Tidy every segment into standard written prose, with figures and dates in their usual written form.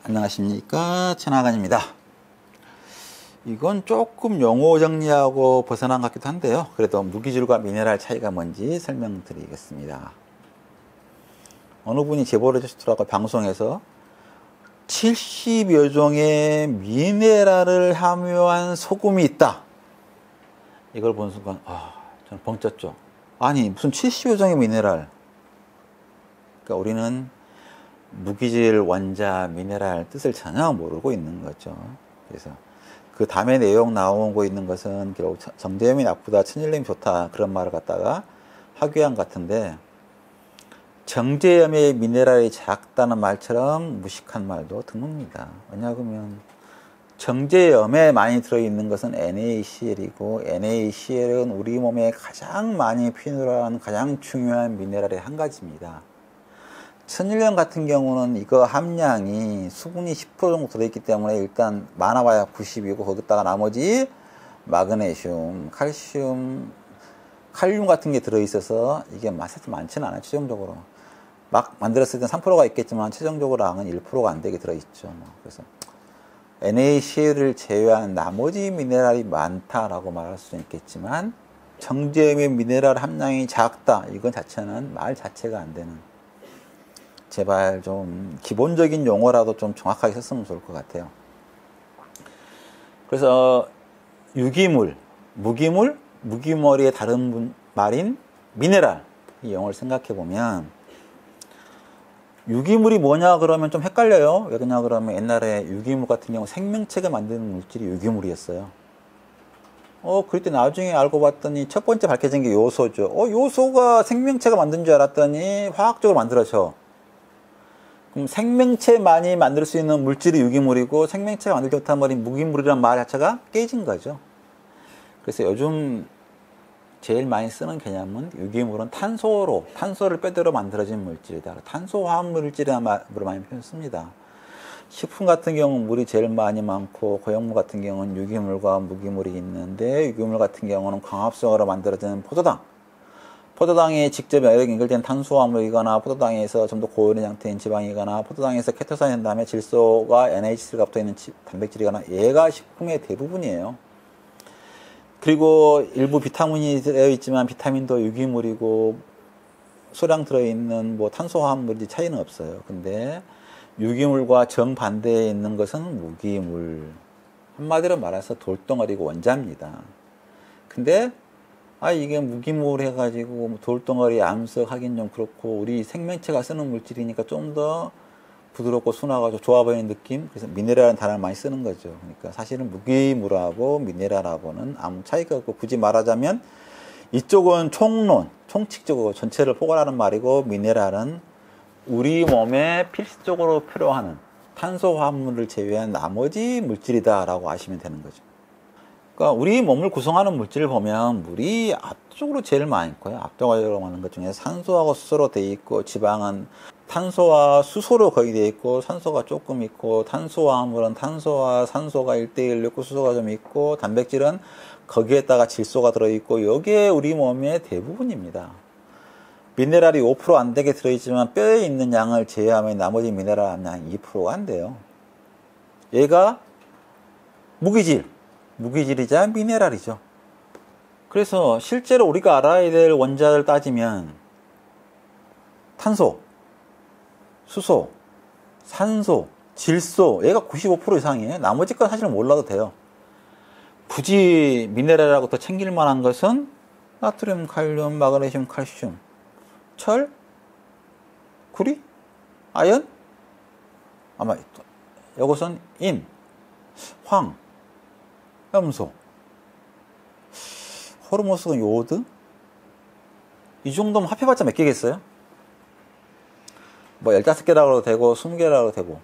안녕하십니까, 천하관입니다. 이건 조금 용어 정리하고 벗어난 것 같기도 한데요. 그래도 무기질과 미네랄 차이가 뭔지 설명드리겠습니다. 어느 분이 제보를 해주시더라고요. 방송에서 70여 종의 미네랄을 함유한 소금이 있다. 이걸 본 순간 저는 벙 쪘죠. 아니 무슨 70여 종의 미네랄. 그러니까 우리는 무기질, 원자, 미네랄 뜻을 전혀 모르고 있는 거죠. 그래서 그 다음에 내용 나오고 있는 것은 결국 정제염이 나쁘다, 천일염이 좋다 그런 말을 갖다가 하교한 것 같은데, 정제염의 미네랄이 작다는 말처럼 무식한 말도 드뭅니다. 왜냐하면 정제염에 많이 들어있는 것은 NaCl이고, NaCl은 우리 몸에 가장 많이 필요한 가장 중요한 미네랄의 한 가지입니다. 천일염 같은 경우는 이거 함량이 수분이 10% 정도 들어있기 때문에 일단 많아봐야 90이고, 거기다가 나머지 마그네슘, 칼슘, 칼륨 같은 게 들어있어서 이게 맛이 많지는 않아요. 최종적으로 막 만들었을 때 3%가 있겠지만 최종적으로 양은 1%가 안 되게 들어있죠. 그래서 NaCl을 제외한 나머지 미네랄이 많다라고 말할 수는 있겠지만, 정제염의 미네랄 함량이 작다, 이건 자체는 말 자체가 안 되는, 제발 좀 기본적인 용어라도 좀 정확하게 썼으면 좋을 것 같아요. 그래서 유기물, 무기물, 무기물의 다른 말인 미네랄, 이 용어를 생각해 보면, 유기물이 뭐냐 그러면 좀 헷갈려요. 왜 그러냐 그러면 옛날에 유기물 같은 경우 생명체가 만드는 물질이 유기물이었어요. 그때 나중에 알고 봤더니 첫 번째 밝혀진 게 요소죠. 요소가 생명체가 만든 줄 알았더니 화학적으로 만들어져. 그럼 생명체만이 만들 수 있는 물질이 유기물이고, 생명체가 만들지 못한 말인 무기물이라는 말 자체가 깨진 거죠. 그래서 요즘 제일 많이 쓰는 개념은 유기물은 탄소를 빼도록 만들어진 물질이다. 탄소화합 물질이라는 말로 많이 표현 씁니다. 식품 같은 경우는 물이 제일 많이 많고, 고형물 같은 경우는 유기물과 무기물이 있는데, 유기물 같은 경우는 광합성으로 만들어진 포도당에 직접 연결된 탄수화물이거나, 포도당에서 좀 더 고열인 상태인 지방이거나, 포도당에서 케토산이 된 다음에 질소가 NHC가 붙어있는 단백질이거나, 얘가 식품의 대부분이에요. 그리고 일부 비타민이 들어있지만 비타민도 유기물이고, 소량 들어있는 탄수화물이 차이는 없어요. 근데 유기물과 정반대에 있는 것은 무기물. 한마디로 말해서 돌덩어리고 원자입니다. 근데 이게 무기물 해가지고 돌덩어리 암석하긴 좀 그렇고, 우리 생명체가 쓰는 물질이니까 좀 더 부드럽고 순하고 좋아 보이는 느낌? 그래서 미네랄은 단어를 많이 쓰는 거죠. 그러니까 사실은 무기물하고 미네랄하고는 아무 차이가 없고, 굳이 말하자면 이쪽은 총칙적으로 전체를 포괄하는 말이고, 미네랄은 우리 몸에 필수적으로 필요한 탄소화합물을 제외한 나머지 물질이다라고 아시면 되는 거죠. 그러니까 우리 몸을 구성하는 물질을 보면 물이 압도적으로 제일 많고요. 압도적으로 많은 것 중에 산소하고 수소로 되어 있고, 지방은 탄소와 수소로 거의 되어 있고, 산소가 조금 있고, 탄소화합물은 탄소와 산소가 1대1 있고, 수소가 좀 있고, 단백질은 거기에다가 질소가 들어있고, 이게 우리 몸의 대부분입니다. 미네랄이 5% 안 되게 들어있지만 뼈에 있는 양을 제외하면 나머지 미네랄 함량이 2%가 안 돼요. 얘가 무기질이자 미네랄이죠. 그래서 실제로 우리가 알아야 될 원자를 따지면 탄소, 수소, 산소, 질소, 얘가 95% 이상이에요. 나머지 건 사실은 몰라도 돼요. 굳이 미네랄하고 더 챙길 만한 것은 나트륨, 칼륨, 마그네슘, 칼슘, 철, 구리, 아연, 아마 이것은 인, 황, 염소, 호르몬스는 요오드, 이 정도면 합해봤자 몇 개겠어요? 15개라고 되고 20개라고 되고,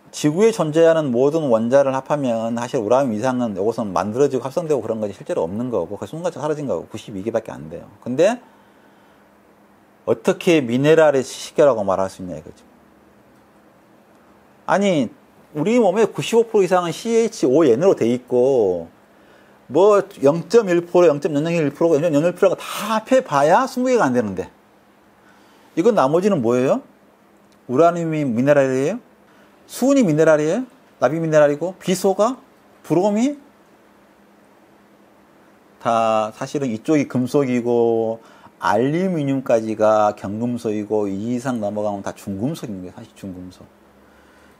지구에 존재하는 모든 원자를 합하면 사실 우라늄 이상은 이것은 만들어지고 합성되고 그런 것이 실제로 없는 거고, 그 순간적으로 사라진 거고 92개밖에 안 돼요. 근데 어떻게 미네랄의 70개라고 말할 수 있냐 이거죠. 아니 우리 몸에 95% 이상은 CHON으로 돼 있고, 0.1%, 0.001%가 0.01%가 다 합해봐야 20개가 안 되는데, 이건 나머지는 뭐예요? 우라늄이 미네랄이에요? 수은이 미네랄이에요? 납이 미네랄이고 비소가 브롬이 다 사실은 이쪽이 금속이고 알루미늄까지가 경금속이고 이 이상 넘어가면 다 중금속인 거예요. 사실 중금속.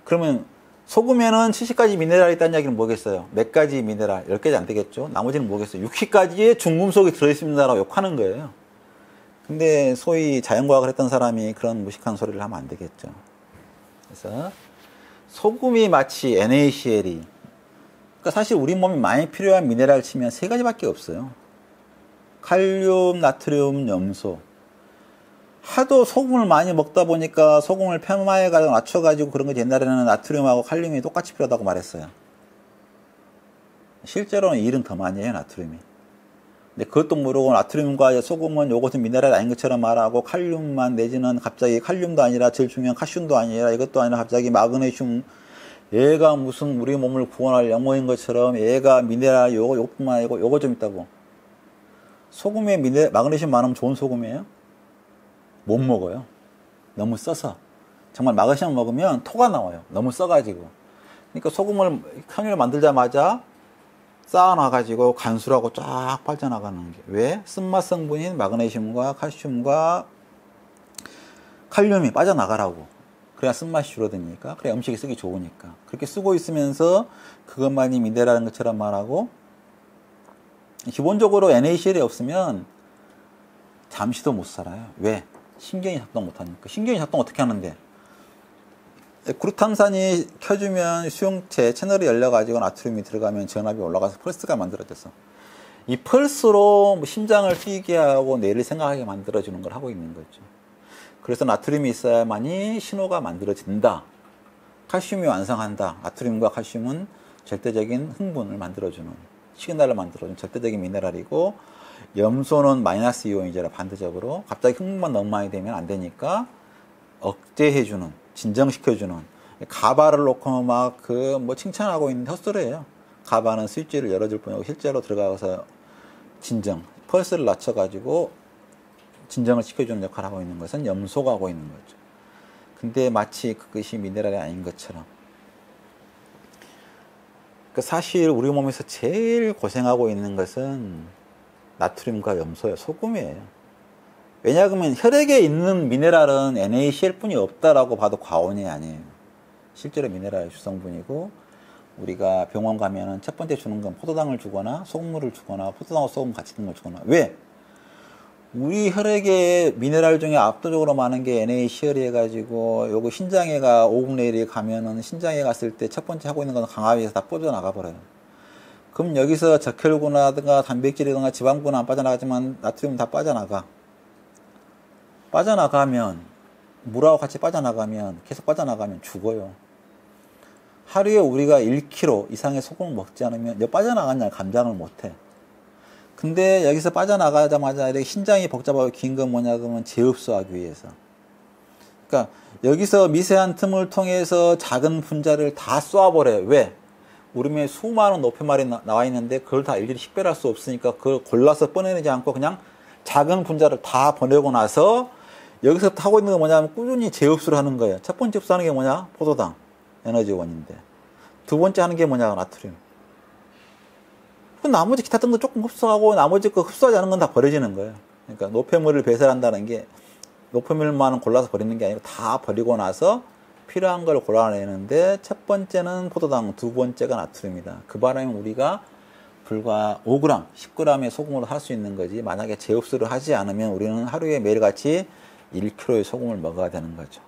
그러면 소금에는 70가지 미네랄이 있다는 이야기는 뭐겠어요? 몇 가지 미네랄? 10가지 안 되겠죠? 나머지는 뭐겠어요? 60가지의 중금속이 들어있습니다라고 욕하는 거예요. 근데 소위 자연과학을 했던 사람이 그런 무식한 소리를 하면 안 되겠죠. 그래서 소금이 마치 NaCl이 그러니까 사실 우리 몸에 많이 필요한 미네랄 치면 3가지밖에 없어요. 칼륨, 나트륨, 염소. 하도 소금을 많이 먹다 보니까 소금을 편마에 맞춰가지고 그런 거지. 옛날에는 나트륨하고 칼륨이 똑같이 필요하다고 말했어요. 실제로는 일은 더 많이 해요, 나트륨이. 근데 그것도 모르고 나트륨과 소금은 요것은 미네랄이 아닌 것처럼 말하고 칼륨만 내지는 갑자기 칼륨도 아니라 제일 중요한 칼슘도 아니라 이것도 아니라 갑자기 마그네슘 얘가 무슨 우리 몸을 구원할 영혼인 것처럼 얘가 미네랄 요것뿐만 아니고 요거 좀 있다고. 소금에 마그네슘 많으면 좋은 소금이에요? 못 먹어요. 너무 써서. 정말 마그네슘 먹으면 토가 나와요. 너무 써가지고. 그러니까 소금을 함유를 만들자마자 쌓아놔가지고 간수라고 쫙 빠져나가는 게. 왜? 쓴맛 성분인 마그네슘과 칼슘과 칼륨이 빠져나가라고. 그래야 쓴맛이 줄어드니까. 그래야 음식이 쓰기 좋으니까. 그렇게 쓰고 있으면서 그것만이 미네랄인 것처럼 말하고 기본적으로 NaCl이 없으면 잠시도 못 살아요. 왜? 신경이 작동 못하니까. 신경이 작동 어떻게 하는데? 구루탄산이 켜주면 수용체 채널이 열려가지고 나트륨이 들어가면 전압이 올라가서 펄스가 만들어졌어. 이 펄스로 심장을 뛰게 하고 뇌를 생각하게 만들어주는 걸 하고 있는 거죠. 그래서 나트륨이 있어야만이 신호가 만들어진다. 칼슘이 완성한다. 나트륨과 칼슘은 절대적인 흥분을 만들어주는, 시그널을 만들어주는 절대적인 미네랄이고, 염소는 마이너스 이온이잖아. 반대적으로 갑자기 흥분만 너무 많이 되면 안 되니까 억제해주는, 진정시켜주는. 가바를 놓고 막 칭찬하고 있는 헛소리예요. 가바는 스위치를 열어줄 뿐이고 실제로 들어가서 진정, 펄스를 낮춰가지고 진정을 시켜주는 역할을 하고 있는 것은 염소가 하고 있는 거죠. 근데 마치 그것이 미네랄이 아닌 것처럼. 사실 우리 몸에서 제일 고생하고 있는 것은 나트륨과 염소예요. 소금이에요. 왜냐하면 혈액에 있는 미네랄은 NaCl 뿐이 없다라고 봐도 과언이 아니에요. 실제로 미네랄 주성분이고 우리가 병원 가면은 첫 번째 주는 건 포도당을 주거나 소금물을 주거나 포도당하고 소금 같이 든 걸 주거나. 왜? 우리 혈액에 미네랄 중에 압도적으로 많은 게 NaCl이 해가지고 요거 신장애가 5분의 1이 가면은 신장애 갔을 때 첫 번째 하고 있는 건 강압에서 다 빠져나가 버려요. 그럼 여기서 적혈구라든가 단백질이든가 지방분은 안 빠져나가지만 나트륨은 다 빠져나가. 빠져나가면 물하고 같이 빠져나가면 계속 빠져나가면 죽어요. 하루에 우리가 1kg 이상의 소금을 먹지 않으면 너 빠져나갔냐 감당을 못해. 근데 여기서 빠져나가자마자 이렇게 신장이 복잡하고 긴 건 뭐냐 그러면 재흡수하기 위해서. 그러니까 여기서 미세한 틈을 통해서 작은 분자를 다 쏘아버려요. 왜? 우리 몸에 수많은 노폐말이 나와 있는데 그걸 다 일일이 식별할 수 없으니까 그걸 골라서 꺼내내지 않고 그냥 작은 분자를 다 보내고 나서 여기서 하고 있는 건 뭐냐면 꾸준히 재흡수를 하는 거예요. 첫 번째 흡수하는 게 뭐냐? 포도당, 에너지원인데. 두 번째 하는 게 뭐냐? 나트륨. 나머지 기타 등도 조금 흡수하고 나머지 거 흡수하지 않은 건 다 버려지는 거예요. 그러니까 노폐물을 배설한다는 게 노폐물만 골라서 버리는 게 아니고 다 버리고 나서 필요한 걸 골라내는데 첫 번째는 포도당, 두 번째가 나트륨이다. 그 바람에 우리가 불과 5g, 10g의 소금으로 할 수 있는 거지. 만약에 재흡수를 하지 않으면 우리는 하루에 매일같이 1kg의 소금을 먹어야 되는 거죠.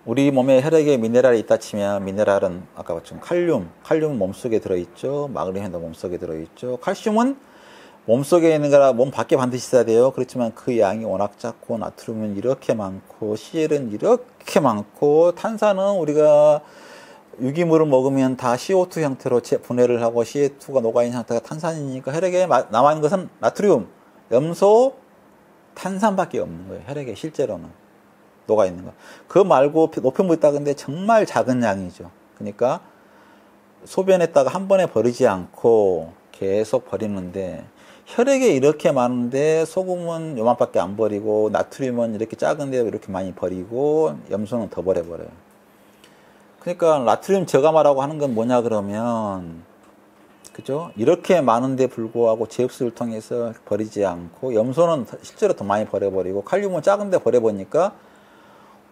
우리 몸에 혈액에 미네랄이 있다 치면 미네랄은 아까 봤죠. 칼륨은 몸속에 들어있죠. 마그네슘도 몸속에 들어있죠. 칼슘은 몸속에 있는 거라 몸 밖에 반드시 있어야 돼요. 그렇지만 그 양이 워낙 작고 나트륨은 이렇게 많고 Cl은 이렇게 많고 탄산은 우리가 유기물을 먹으면 다 CO2 형태로 분해를 하고 CO2가 녹아있는 상태가 탄산이니까 혈액에 남아있는 것은 나트륨, 염소, 탄산밖에 없는 거예요. 혈액에 실제로는 녹아있는 거. 그거 말고 노폐물 있다 근데 정말 작은 양이죠. 그러니까 소변에다가 한 번에 버리지 않고 계속 버리는데 혈액에 이렇게 많은데 소금은 요만밖에 안 버리고 나트륨은 이렇게 작은데 이렇게 많이 버리고 염소는 더 버려버려요. 그러니까 나트륨 저감하라고 하는 건 뭐냐 그러면, 그죠? 이렇게 많은데 불구하고 제흡수를 통해서 버리지 않고, 염소는 실제로 더 많이 버려버리고, 칼륨은 작은데 버려버리니까,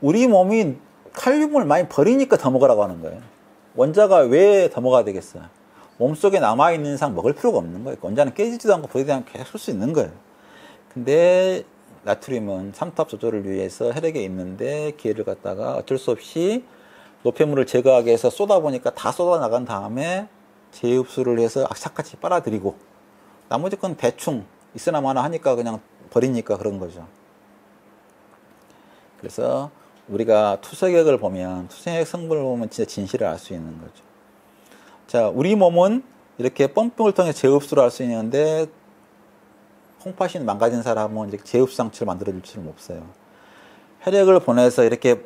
우리 몸이 칼륨을 많이 버리니까 더 먹으라고 하는 거예요. 원자가 왜 더 먹어야 되겠어요? 몸속에 남아있는 이상 먹을 필요가 없는 거예요. 원자는 깨지지도 않고 버리지 않고 계속 쓸 수 있는 거예요. 근데 나트륨은 삼투압 조절을 위해서 혈액에 있는데 기회를 갖다가 어쩔 수 없이 노폐물을 제거하기 위해서 쏟아보니까 다 쏟아나간 다음에 재흡수를 해서 악착같이 빨아들이고, 나머지 건 대충 있으나 마나 하니까 그냥 버리니까 그런 거죠. 그래서 우리가 투석액을 보면, 투석액 성분을 보면 진짜 진실을 알 수 있는 거죠. 자, 우리 몸은 이렇게 펌핑을 통해 재흡수를 할 수 있는데, 콩팥이 망가진 사람은 이렇게 재흡수 장치를 만들어줄 수는 없어요. 혈액을 보내서 이렇게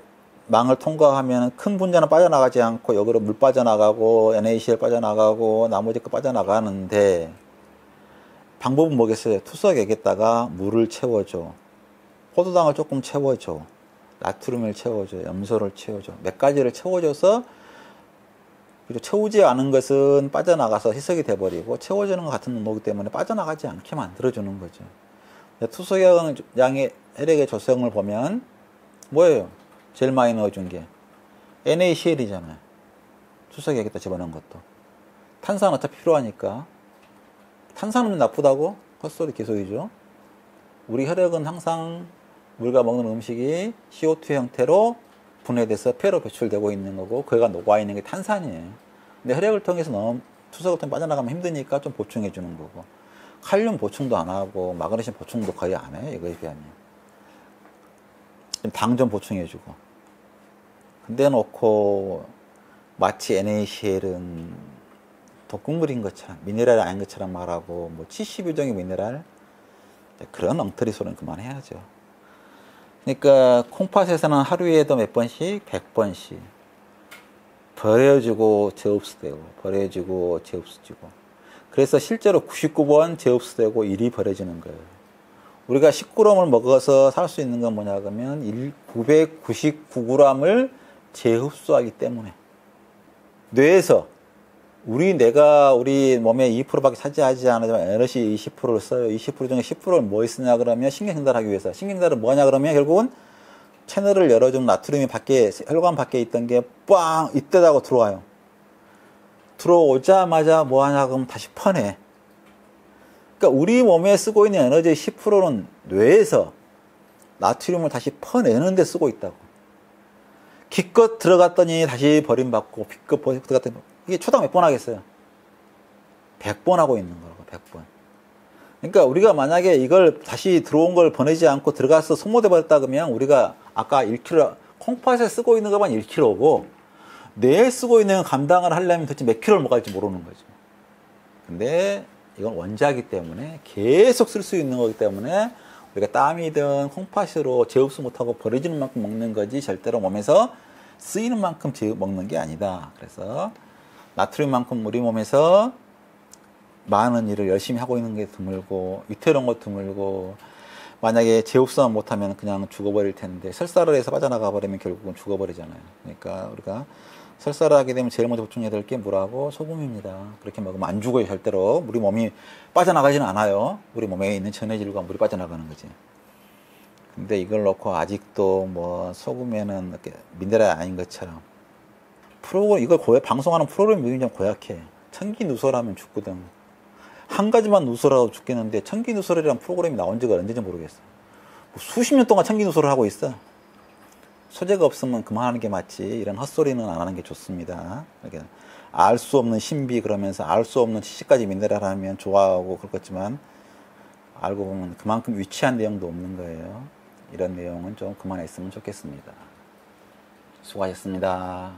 망을 통과하면 큰 분자는 빠져나가지 않고 여기로 물 빠져나가고 NaCl 빠져나가고 나머지 거 빠져나가는데, 방법은 뭐겠어요? 투석액에다가 물을 채워줘, 포도당을 조금 채워줘, 나트륨을 채워줘, 염소를 채워줘, 몇 가지를 채워줘서, 그리고 채우지 않은 것은 빠져나가서 희석이 돼버리고, 채워주는 것 같은 농도이기 때문에 빠져나가지 않게 만들어주는 거죠. 투석양의 혈액의 조성을 보면 뭐예요? 제일 많이 넣어준 게 NaCl이잖아요. 투석액에다 집어넣은 것도. 탄산 어차피 필요하니까. 탄산은 나쁘다고? 헛소리 계속이죠. 우리 혈액은 항상 우리가 먹는 음식이 CO2 형태로 분해돼서 폐로 배출되고 있는 거고, 그가 녹아있는 게 탄산이에요. 근데 혈액을 통해서 투석을 통해 빠져나가면 힘드니까 좀 보충해 주는 거고, 칼륨 보충도 안 하고 마그네슘 보충도 거의 안 해요. 이거에 비하면. 당 좀 보충해 주고. 근데 놓고 마치 NaCl은 독극물인 것처럼, 미네랄이 아닌 것처럼 말하고, 뭐 70유종의 미네랄, 그런 엉터리 소리는 그만해야죠. 그러니까 콩팥에서는 하루에도 몇 번씩? 100번씩 버려주고 재흡수되고, 버려주고 재흡수되고. 그래서 실제로 99번 재흡수되고 1이 버려지는 거예요. 우리가 10g을 먹어서 살 수 있는 건 뭐냐 그러면 999g을 재흡수하기 때문에. 뇌에서 우리 몸의 2%밖에 차지하지 않으지만 에너지 20%를 써요. 20% 중에 10%를 뭐 쓰냐 그러면 신경전달하기 위해서. 신경전달은 뭐냐 그러면 결국은 채널을 열어주는 나트륨이 혈관 밖에 있던 게 빵! 이때다고 들어와요. 들어오자마자 뭐 하냐 그러면 다시 퍼내. 그러니까 우리 몸에 쓰고 있는 에너지의 10%는 뇌에서 나트륨을 다시 퍼내는 데 쓰고 있다고. 기껏 들어갔더니 다시 버림받고, 기껏 들어갔더니, 이게 초당 몇 번 하겠어요? 100번 하고 있는 거라고, 100번. 그러니까 우리가 만약에 이걸 다시 들어온 걸 보내지 않고 들어가서 소모돼 버렸다 그러면, 우리가 아까 1kg, 콩팥에 쓰고 있는 것만 1kg고, 뇌에 쓰고 있는 감당을 하려면 도대체 몇 킬로를 먹어야 할지 모르는 거죠. 근데 이건 원자이기 때문에 계속 쓸 수 있는 거기 때문에 우리가 땀이든 콩팥으로 재흡수 못하고 버려지는 만큼 먹는 거지, 절대로 몸에서 쓰이는 만큼 먹는 게 아니다. 그래서 나트륨만큼 우리 몸에서 많은 일을 열심히 하고 있는 게 드물고, 위태로운 거 드물고, 만약에 재흡수만 못하면 그냥 죽어버릴 텐데, 설사를 해서 빠져나가 버리면 결국은 죽어버리잖아요. 그러니까 우리가 설사를 하게 되면 제일 먼저 보충해야 될 게 뭐라고? 소금입니다. 그렇게 먹으면 안 죽어요, 절대로. 우리 몸이 빠져나가지는 않아요. 우리 몸에 있는 전해질과 물이 빠져나가는 거지. 근데 이걸 놓고 아직도 뭐 소금에는 이렇게 미네랄 아닌 것처럼, 이걸 방송하는 프로그램이 좀 고약해. 천기누설하면 죽거든. 한 가지만 누설하고 죽겠는데, 천기누설이라는 프로그램이 나온 지가 언제인지 모르겠어. 뭐 수십 년 동안 천기누설을 하고 있어. 소재가 없으면 그만하는 게 맞지, 이런 헛소리는 안 하는 게 좋습니다. 그러니까 알 수 없는 신비 그러면서 알 수 없는 70가지 미네랄 하면 좋아하고 그렇겠지만, 알고 보면 그만큼 위치한 내용도 없는 거예요. 이런 내용은 좀 그만했으면 좋겠습니다. 수고하셨습니다.